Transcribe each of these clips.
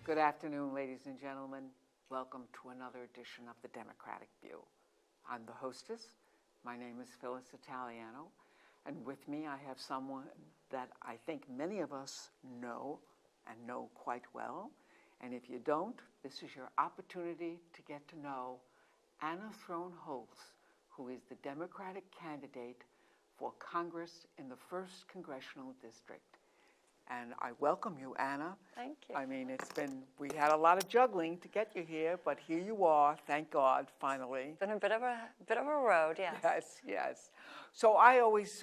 Good afternoon, ladies and gentlemen. Welcome to another edition of the Democratic View. I'm the hostess. My name is Phyllis Italiano, and with me I have someone that I think many of us know and know quite well. And if you don't, this is your opportunity to get to know Anna Throne-Holst, who is the Democratic candidate for Congress in the 1st Congressional District. And I welcome you, Anna. Thank you. I mean, we had a lot of juggling to get you here, but here you are, thank God, finally. It's been a bit of a road, yes. Yes, yes. So I always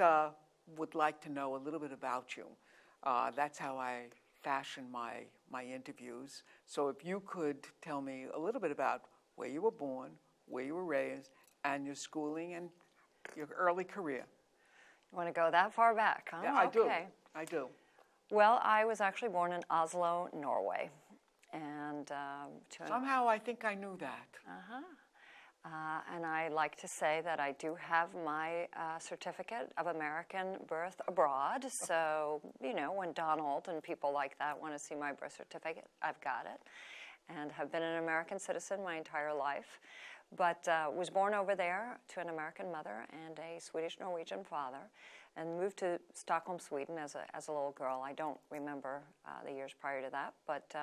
would like to know a little bit about you. That's how I fashion my interviews. So if you could tell me a little bit about where you were born, where you were raised, and your schooling and your early career. You want to go that far back, huh? Yeah, I do. Okay. I do. Well, I was actually born in Oslo, Norway. And somehow I think I knew that. And I like to say that I do have my certificate of American birth abroad. So, you know, when Donald and people like that want to see my birth certificate, I've got it. And have been an American citizen my entire life. But was born over there to an American mother and a Swedish-Norwegian father, and moved to Stockholm, Sweden as a little girl. I don't remember the years prior to that, but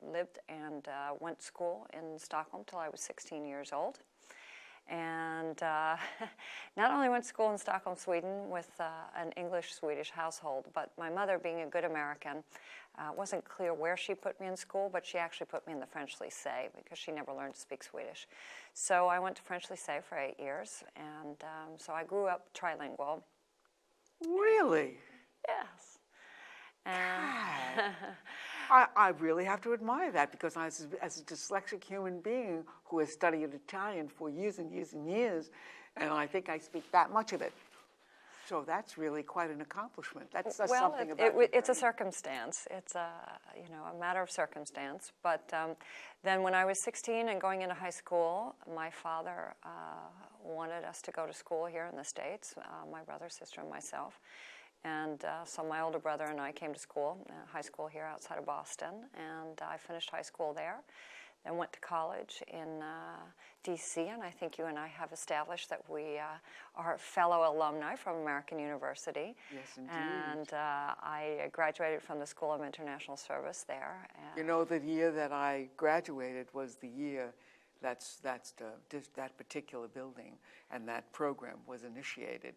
lived and went to school in Stockholm till I was 16 years old. And not only went to school in Stockholm, Sweden with an English-Swedish household, but my mother, being a good American, wasn't clear where she put me in school, but she actually put me in the French lycée because she never learned to speak Swedish. So I went to French lycée for 8 years, and so I grew up trilingual. Really? Yes. And I really have to admire that, because as a dyslexic human being who has studied Italian for years and years and years, and I think I speak that much of it. So that's really quite an accomplishment. That's something about it's a circumstance. It's a matter of circumstance. But then when I was 16 and going into high school, my father wanted us to go to school here in the States, my brother, sister, and myself. And so my older brother and I came to school, high school here outside of Boston, and I finished high school there. Then went to college in D.C., and I think you and I have established that we are fellow alumni from American University. Yes, indeed. And I graduated from the School of International Service there. You know, the year that I graduated was the year that particular building and that program was initiated.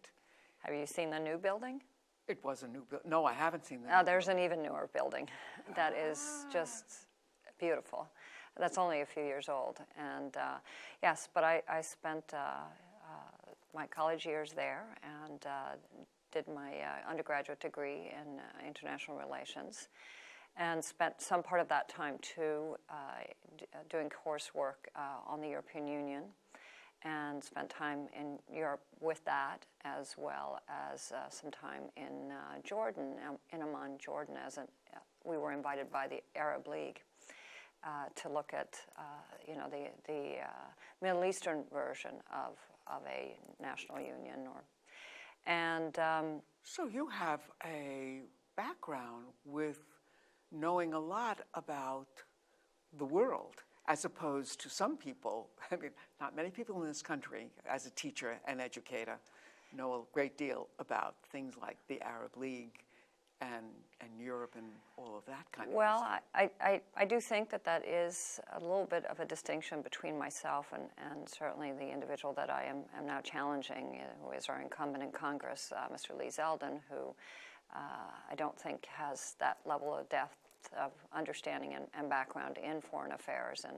Have you seen the new building? It was a new building. No, I haven't seen that. Oh, there's an even newer building that is just beautiful. That's only a few years old. And yes, but I spent my college years there and did my undergraduate degree in international relations, and spent some part of that time too doing coursework on the European Union, and spent time in Europe with that, as well as some time in Jordan, in Amman, Jordan, we were invited by the Arab League to look at the Middle Eastern version of a national union. So you have a background with knowing a lot about the world, as opposed to some people. I mean, not many people in this country, as a teacher and educator, know a great deal about things like the Arab League and Europe and all of that kind of stuff. Well, I do think that is a little bit of a distinction between myself and certainly the individual that I am now challenging, who is our incumbent in Congress, Mr. Lee Zeldin, who I don't think has that level of depth of understanding and background in foreign affairs and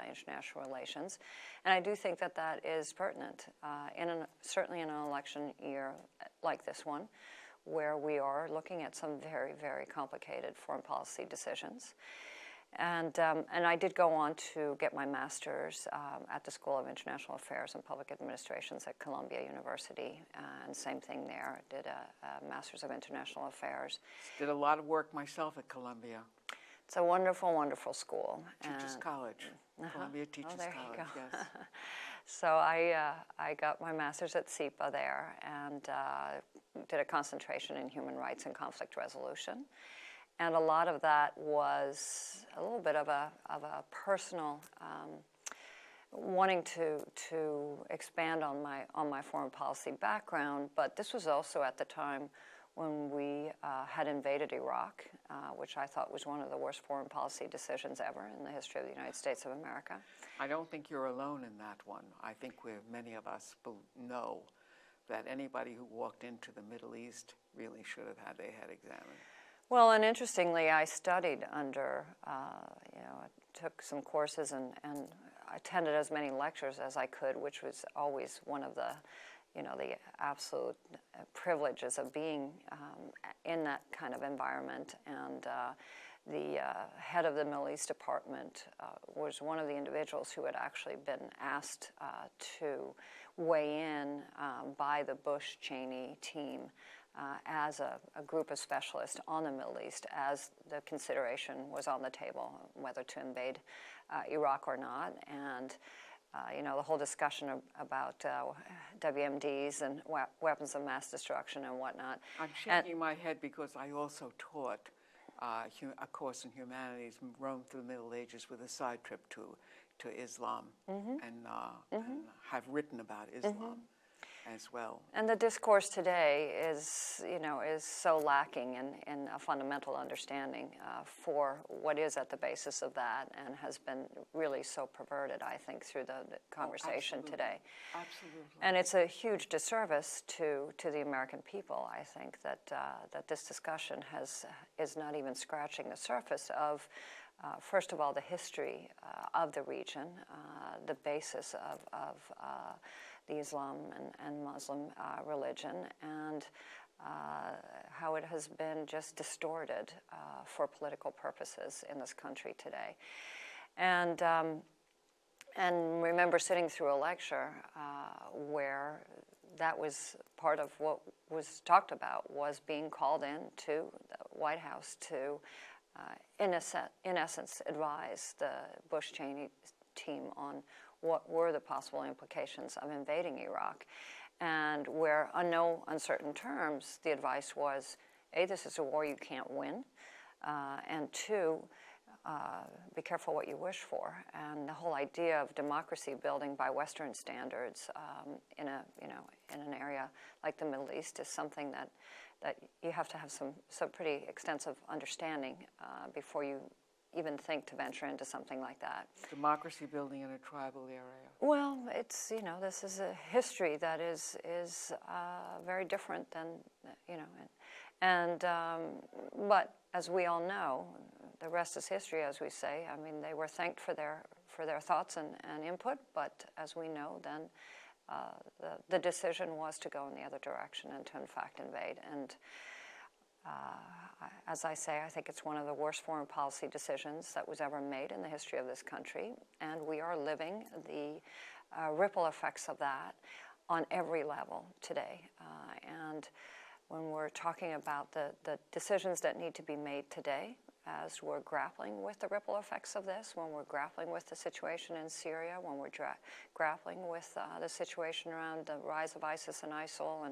international relations. And I do think that is pertinent, certainly in an election year like this one, where we are looking at some very, very complicated foreign policy decisions. And I did go on to get my master's at the School of International Affairs and Public Administrations at Columbia University, and same thing there. Did a Master's of International Affairs. Did a lot of work myself at Columbia. It's a wonderful, wonderful school. Teachers College. Columbia Teachers College, yes. So I got my master's at SIPA there, and did a concentration in human rights and conflict resolution. And a lot of that was a little bit of a personal wanting to expand on my foreign policy background, but this was also at the time when we had invaded Iraq, which I thought was one of the worst foreign policy decisions ever in the history of the United States of America. I don't think you're alone in that one. I think many of us know that anybody who walked into the Middle East really should have had their head examined. Well, and interestingly, I studied under, I took some courses and attended as many lectures as I could, which was always one of the, the absolute privileges of being in that kind of environment. And the head of the Middle East Department was one of the individuals who had actually been asked to weigh in by the Bush-Cheney team as a group of specialists on the Middle East as the consideration was on the table, whether to invade Iraq or not. And the whole discussion about WMDs and weapons of mass destruction and whatnot. I'm shaking my head because I also taught a course in humanities, roamed through the Middle Ages with a side trip to Islam, and have written about Islam as well. And the discourse today is so lacking in a fundamental understanding for what is at the basis of that, and has been really so perverted, I think, through the conversation today. Absolutely. And it's a huge disservice to the American people, I think, that this discussion is not even scratching the surface of, first of all, the history of the region, the basis of the Islam and Muslim religion, and how it has been just distorted for political purposes in this country today. And remember sitting through a lecture where that was part of what was talked about, was being called in to the White House to, in essence, advise the Bush-Cheney team on what were the possible implications of invading Iraq, and where, on no uncertain terms, the advice was, A, this is a war you can't win, and two, be careful what you wish for. And the whole idea of democracy building by Western standards in an area like the Middle East is something that you have to have some pretty extensive understanding before you even think to venture into something like that. Democracy building in a tribal area. Well, it's, this is a history that is very different than, and but as we all know, the rest is history, as we say. I mean, they were thanked for their thoughts and input, but as we know, then the decision was to go in the other direction and to in fact invade. And as I say, I think it's one of the worst foreign policy decisions that was ever made in the history of this country, and we are living the ripple effects of that on every level today. And when we're talking about the decisions that need to be made today, as we're grappling with the ripple effects of this, when we're grappling with the situation in Syria, when we're grappling with the situation around the rise of ISIS and ISIL,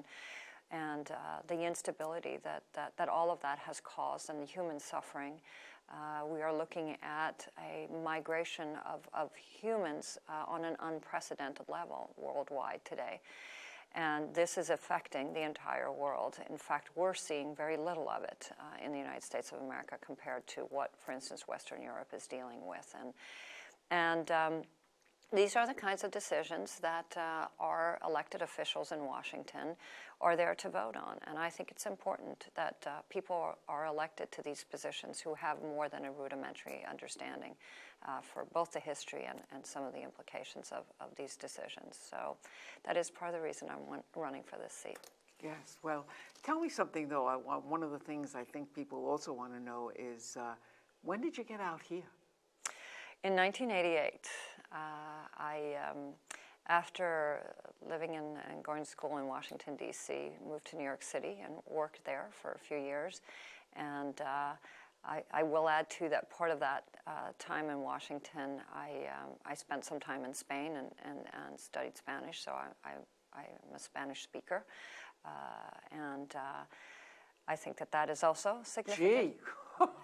and the instability that all of that has caused, and the human suffering. We are looking at a migration of humans on an unprecedented level worldwide today. And this is affecting the entire world. In fact, we're seeing very little of it in the United States of America compared to what, for instance, Western Europe is dealing with. And these are the kinds of decisions that our elected officials in Washington are there to vote on. And I think it's important that people are elected to these positions who have more than a rudimentary understanding for both the history and some of the implications of these decisions. So that is part of the reason I'm running for this seat. Yes, well, tell me something, though. One of the things I think people also want to know is, when did you get out here? In 1988. After living and going to school in Washington, D.C., moved to New York City and worked there for a few years. And I will add, too, that part of that time in Washington, I spent some time in Spain and studied Spanish, so I'm a Spanish speaker. And I think that is also significant. Gee,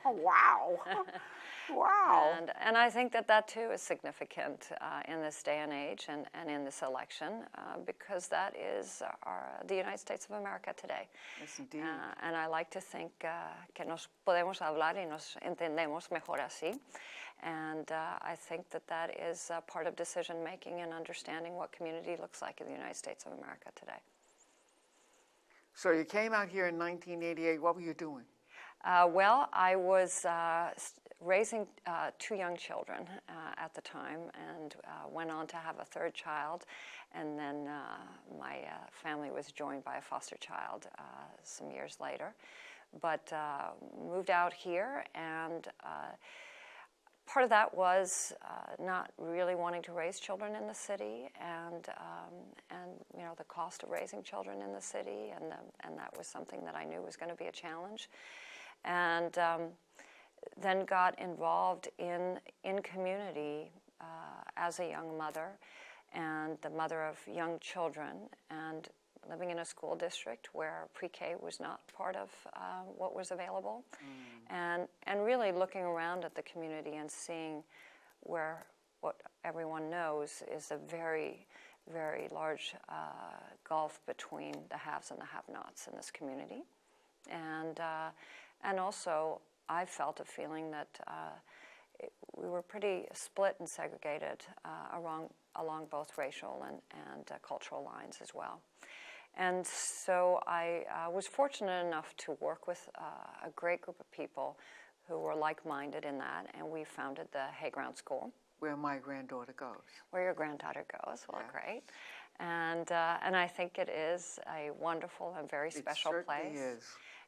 Wow. Wow. And I think that that too is significant in this day and age and in this election because that is the United States of America today. Yes, indeed. And I like to think que nos podemos hablar y nos entendemos mejor así. And I think that that is part of decision making and understanding what community looks like in the United States of America today. So you came out here in 1988. What were you doing? Well, I was raising two young children at the time and went on to have a third child. And then my family was joined by a foster child some years later. But moved out here, and part of that was not really wanting to raise children in the city, and you know, the cost of raising children in the city, and that was something that I knew was going to be a challenge. And then got involved in community as a young mother and the mother of young children, and living in a school district where pre-K was not part of what was available, and really looking around at the community and seeing where what everyone knows is a very, very large gulf between the haves and the have-nots in this community. And also, I felt a feeling that we were pretty split and segregated along both racial and cultural lines as well. And so I was fortunate enough to work with a great group of people who were like-minded in that, and we founded the Hayground School. Where my granddaughter goes. Where your granddaughter goes. Well, yeah. Great. And I think it is a wonderful and very special place. It certainly is.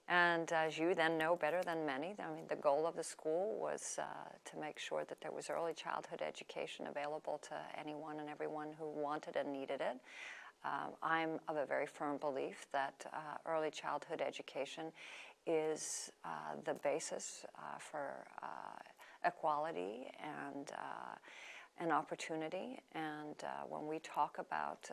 And as you then know better than many, I mean, the goal of the school was to make sure that there was early childhood education available to anyone and everyone who wanted and needed it. I'm of a very firm belief that early childhood education is the basis for equality and opportunity. And when we talk about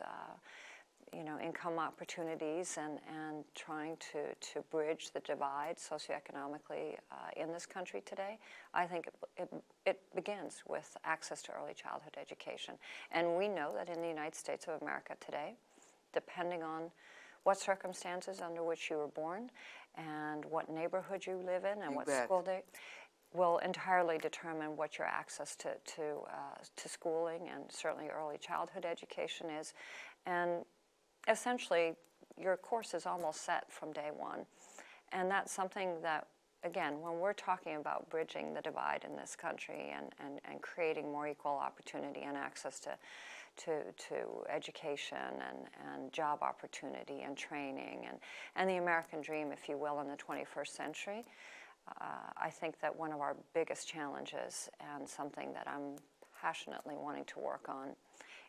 you know, income opportunities and trying to bridge the divide socioeconomically in this country today, I think it begins with access to early childhood education. And we know that in the United States of America today, depending on what circumstances under which you were born and what neighborhood you live in and what school day, will entirely determine what your access to schooling and certainly early childhood education is. And essentially, your course is almost set from day one. And that's something that, again, when we're talking about bridging the divide in this country and creating more equal opportunity and access to education and job opportunity and training and the American dream, if you will, in the 21st century, I think that one of our biggest challenges and something that I'm passionately wanting to work on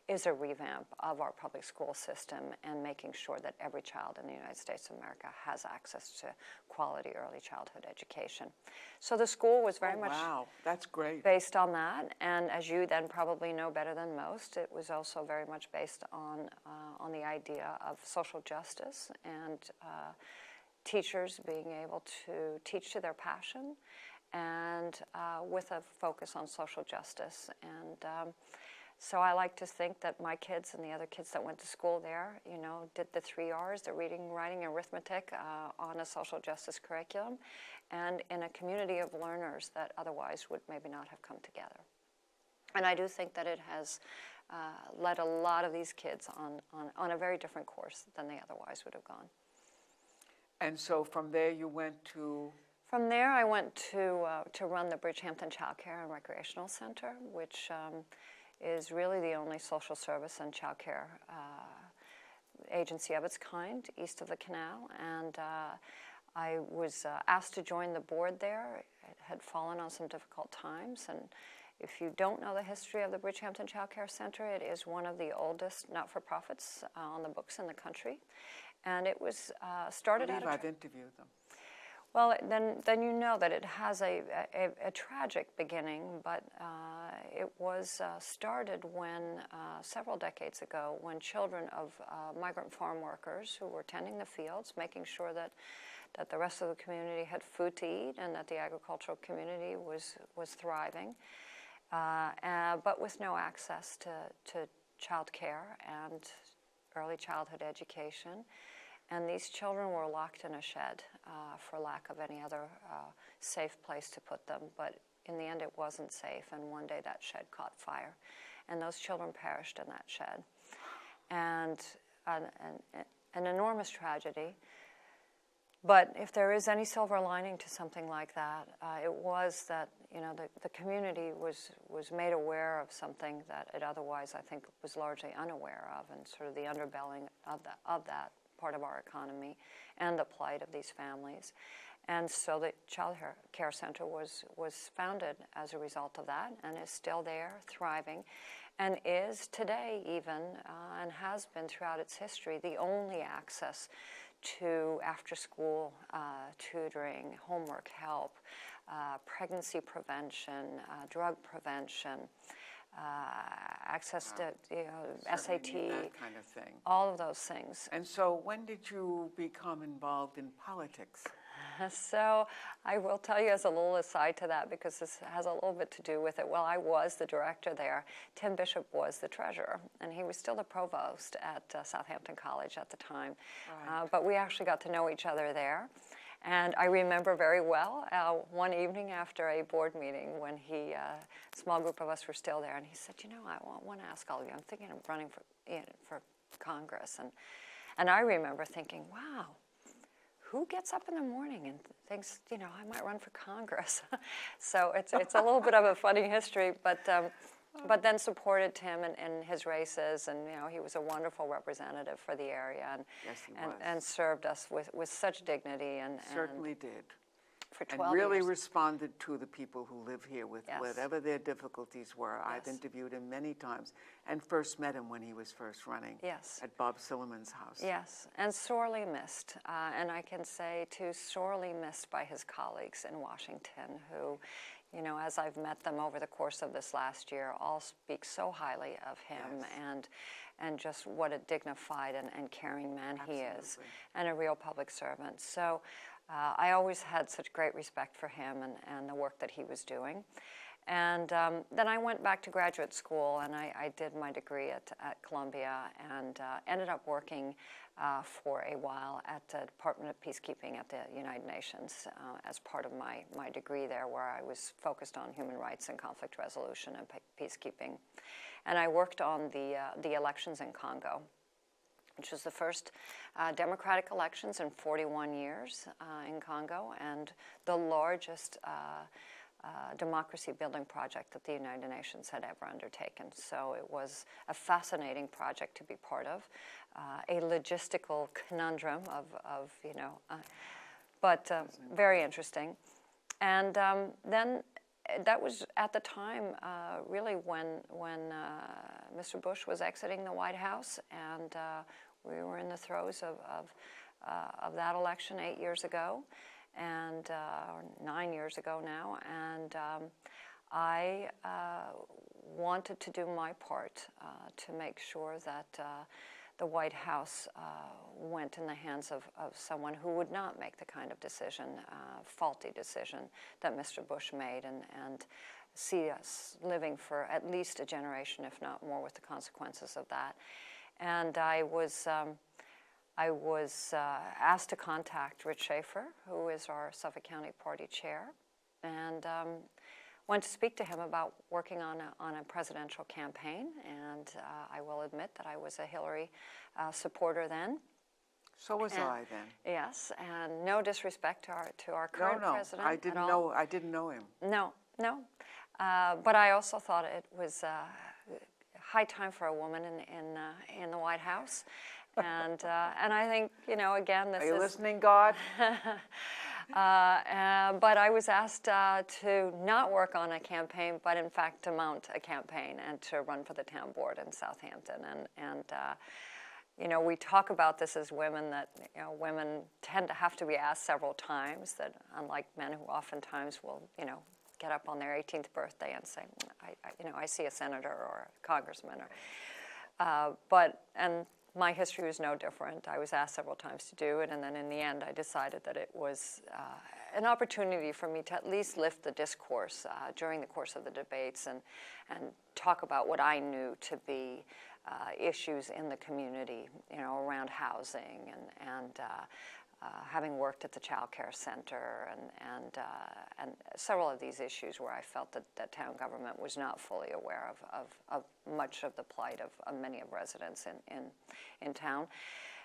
is a revamp of our public school system and making sure that every child in the United States of America has access to quality early childhood education. So the school was very much wow, that's great. Based on that, and as you then probably know better than most, it was also very much based on the idea of social justice and teachers being able to teach to their passion and with a focus on social justice. And so I like to think that my kids and the other kids that went to school there, you know, did the 3 R's, the reading, writing, and arithmetic on a social justice curriculum and in a community of learners that otherwise would maybe not have come together. And I do think that it has led a lot of these kids on a very different course than they otherwise would have gone. And so from there you went to? From there I went to run the Bridgehampton Child Care and Recreational Center, which is really the only social service and child care agency of its kind east of the canal. And I was asked to join the board there. It had fallen on some difficult times. And if you don't know the history of the Bridgehampton Child Care Center, it is one of the oldest not-for-profits on the books in the country. And it was started out. I've interviewed them. Well, then you know that it has a tragic beginning, but it was started when, several decades ago, when children of migrant farm workers who were tending the fields, making sure that that the rest of the community had food to eat and that the agricultural community was thriving, but with no access to child care and early childhood education. And these children were locked in a shed for lack of any other safe place to put them. But in the end, it wasn't safe, and one day that shed caught fire. And those children perished in that shed. And an enormous tragedy. But if there is any silver lining to something like that, it was that the community was made aware of something that it otherwise, I think, was largely unaware of, and sort of the underbelly of that part of our economy and the plight of these families. And so the Child Care Center was founded as a result of that, and is still there, thriving, and is today even, and has been throughout its history, the only access to after-school tutoring, homework help, pregnancy prevention, drug prevention, access to SAT, that kind of thing. all of those things. And so when did you become involved in politics? So I will tell you as a little aside to that, because this has a little bit to do with it. Well, I was the director there. Tim Bishop was the treasurer, and he was still the provost at Southampton College at the time. Right. But we actually got to know each other there. And I remember very well one evening after a board meeting when a small group of us were still there, and he said, I want to ask all of you, I'm thinking of running for Congress. And I remember thinking, wow, who gets up in the morning and thinks, I might run for Congress? So it's a little bit of a funny history, but then supported Tim in his races, and he was a wonderful representative for the area, and yes, he was. And served us with such dignity and certainly did. For 12 and really years. Responded to the people who live here with Yes. whatever their difficulties were. Yes. I've interviewed him many times and first met him when he was first running Yes. at Bob Silliman's house. Yes, and sorely missed. And I can say, too, sorely missed by his colleagues in Washington who, as I've met them over the course of this last year, all speak so highly of him. Yes. And just what a dignified and caring man Absolutely. He is, and a real public servant. So I always had such great respect for him and the work that he was doing. And then I went back to graduate school, and I did my degree at Columbia, and ended up working for a while at the Department of Peacekeeping at the United Nations as part of my degree there, where I was focused on human rights and conflict resolution and peacekeeping. And I worked on the elections in Congo, which was the first democratic elections in 41 years in Congo, and the largest democracy-building project that the United Nations had ever undertaken. So it was a fascinating project to be part of, a logistical conundrum but very interesting. And then that was at the time really when Mr. Bush was exiting the White House, and we were in the throes of that election 8 years ago, and 9 years ago now, and I wanted to do my part to make sure that the White House went in the hands of someone who would not make the kind of decision, faulty decision, that Mr. Bush made, and see us living for at least a generation, if not more, with the consequences of that. And I was asked to contact Rich Schaefer, who is our Suffolk County Party chair, and went to speak to him about working on a presidential campaign. And I will admit that I was a Hillary supporter then. So was I then. Yes, and no disrespect to our current president. I didn't know him. No. But I also thought it was high time for a woman in the White House. And I think, again, this is... Are you listening, God? But I was asked to not work on a campaign, but in fact to mount a campaign and to run for the town board in Southampton. And we talk about this as women, that women tend to have to be asked several times, that unlike men who oftentimes will, get up on their 18th birthday and say, I see a senator or a congressman. my history was no different. I was asked several times to do it, and then in the end I decided that it was an opportunity for me to at least lift the discourse during the course of the debates and talk about what I knew to be issues in the community, around housing and having worked at the child care center and several of these issues where I felt that town government was not fully aware of much of the plight of many of residents in town.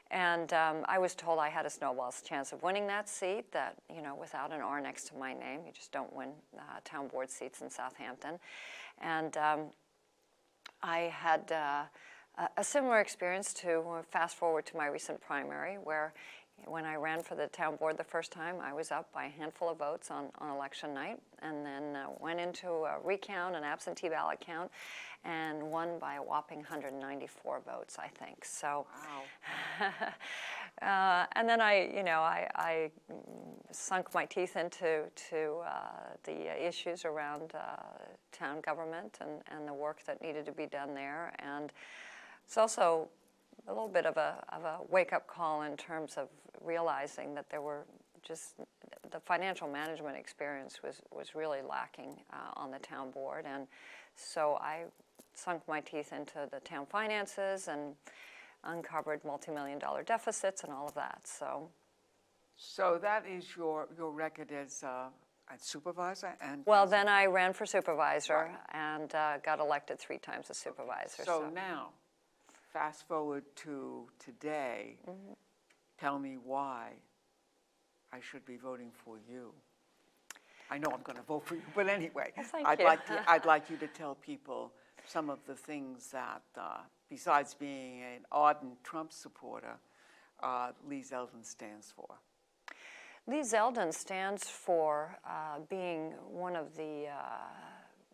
And I was told I had a snowball's chance of winning that seat, that, without an R next to my name, you just don't win town board seats in Southampton. And I had a similar experience to fast forward to my recent primary, where when I ran for the town board the first time, I was up by a handful of votes on election night, and then went into a recount, an absentee ballot count, and won by a whopping 194 votes, I think. So, wow. And then I sunk my teeth into the issues around town government and the work that needed to be done there, and it's also a little bit of a wake-up call in terms of realizing that there were just the financial management experience was really lacking on the town board, and so I sunk my teeth into the town finances and uncovered multi-million-dollar deficits and all of that. So that is your record as a supervisor and. Well, then I ran for supervisor, right, and got elected 3 times as supervisor. So now, fast forward to today, mm-hmm. Tell me why I should be voting for you. I know I'm going to vote for you, but anyway, well, I'd like you to tell people some of the things that, besides being an ardent Trump supporter, Lee Zeldin stands for. Lee Zeldin stands for being one of the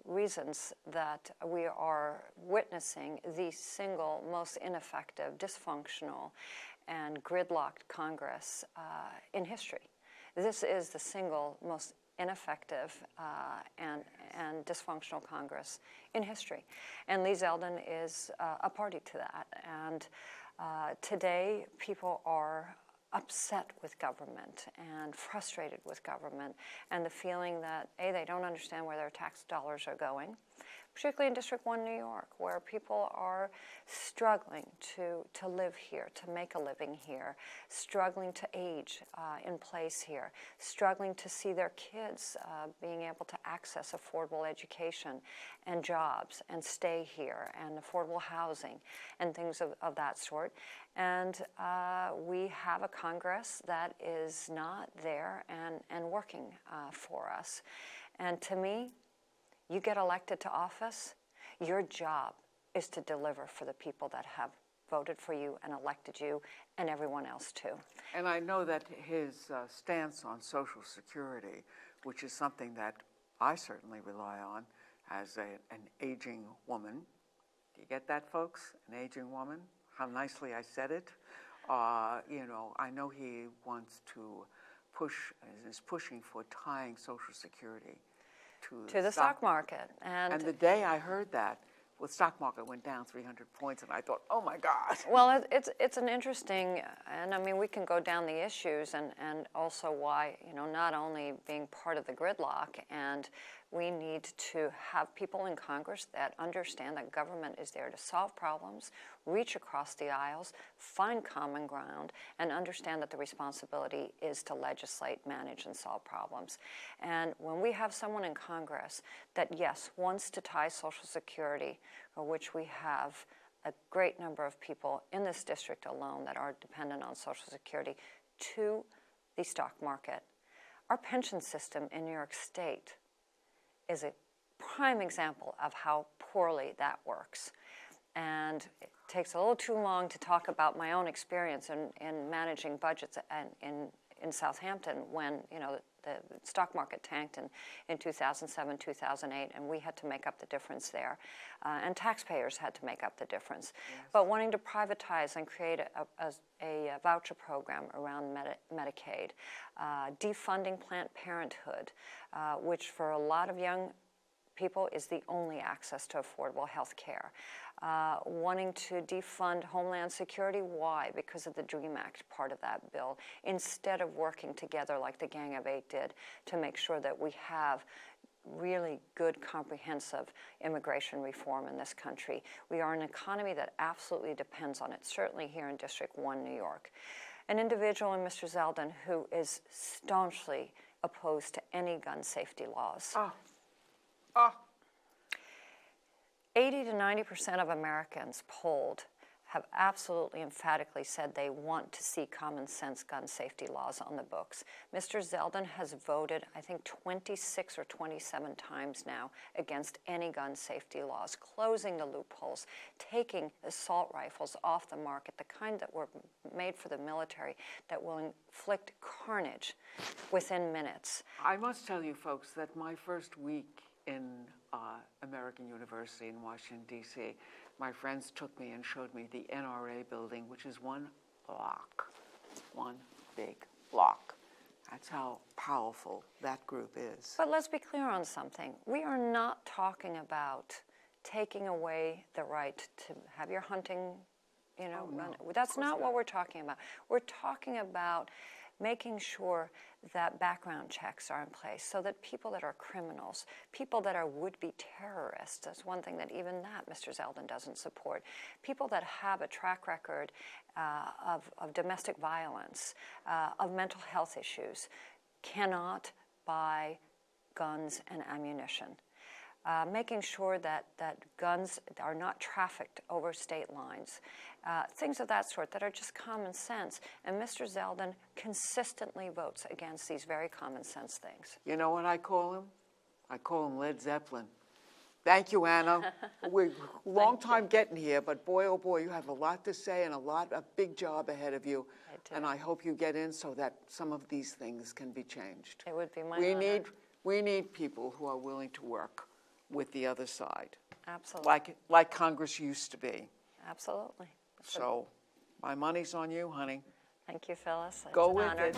reasons that we are witnessing the single most ineffective, dysfunctional, and gridlocked Congress in history. This is the single most ineffective and dysfunctional Congress in history. And Lee Zeldin is a party to that. And today, people are upset with government and frustrated with government, and the feeling that, A, they don't understand where their tax dollars are going, particularly in District 1 New York, where people are struggling to live here, to make a living here, struggling to age in place here, struggling to see their kids being able to access affordable education and jobs and stay here, and affordable housing and things of that sort. And we have a Congress that is not there and working for us. And to me, you get elected to office, your job is to deliver for the people that have voted for you and elected you, and everyone else too. And I know that his stance on Social Security, which is something that I certainly rely on as an aging woman. Do you get that, folks? An aging woman? How nicely I said it. I know he wants to is pushing for tying Social Security to the stock market. And the day I heard that, the stock market went down 300 points, and I thought, oh my God. Well, it's an interesting, and I mean, we can go down the issues and also why, not only being part of the gridlock, and we need to have people in Congress that understand that government is there to solve problems, reach across the aisles, find common ground, and understand that the responsibility is to legislate, manage, and solve problems. And when we have someone in Congress that, yes, wants to tie Social Security, for which we have a great number of people in this district alone that are dependent on Social Security, to the stock market. Our pension system in New York State is a prime example of how poorly that works. And it takes a little too long to talk about my own experience in managing budgets in Southampton when, the stock market tanked in 2007, 2008, and we had to make up the difference there. And taxpayers had to make up the difference. Yes. But wanting to privatize and create a voucher program around Medicaid, defunding Planned Parenthood, which for a lot of young people is the only access to affordable health care. Wanting to defund Homeland Security, why? Because of the DREAM Act part of that bill, instead of working together like the Gang of Eight did to make sure that we have really good, comprehensive immigration reform in this country. We are an economy that absolutely depends on it, certainly here in District 1, New York. An individual in Mr. Zeldin who is staunchly opposed to any gun safety laws. 80 to 90% of Americans polled have absolutely emphatically said they want to see common sense gun safety laws on the books. Mr. Zeldin has voted, I think, 26 or 27 times now against any gun safety laws, closing the loopholes, taking assault rifles off the market, the kind that were made for the military that will inflict carnage within minutes. I must tell you, folks, that my first week in American University in Washington, D.C., my friends took me and showed me the NRA building, which is one block, one big block. That's how powerful that group is. But let's be clear on something. We are not talking about taking away the right to have your hunting, you know, run. That's not what we're talking about. We're talking about making sure that background checks are in place so that people that are criminals, people that are would-be terrorists, that's one thing that even that Mr. Zeldin doesn't support, people that have a track record of domestic violence, of mental health issues, cannot buy guns and ammunition. Making sure that guns are not trafficked over state lines, things of that sort that are just common sense. And Mr. Zeldin consistently votes against these very common sense things. You know what I call him? I call him Led Zeppelin. Thank you, Anna. We're long time getting here, but boy, oh boy, you have a lot to say and a big job ahead of you. I do. And I hope you get in so that some of these things can be changed. It would be my honor. We need people who are willing to work with the other side. Absolutely. Like Congress used to be. Absolutely. So my money's on you, honey. Thank you, Phyllis. It's Go an with honor. it.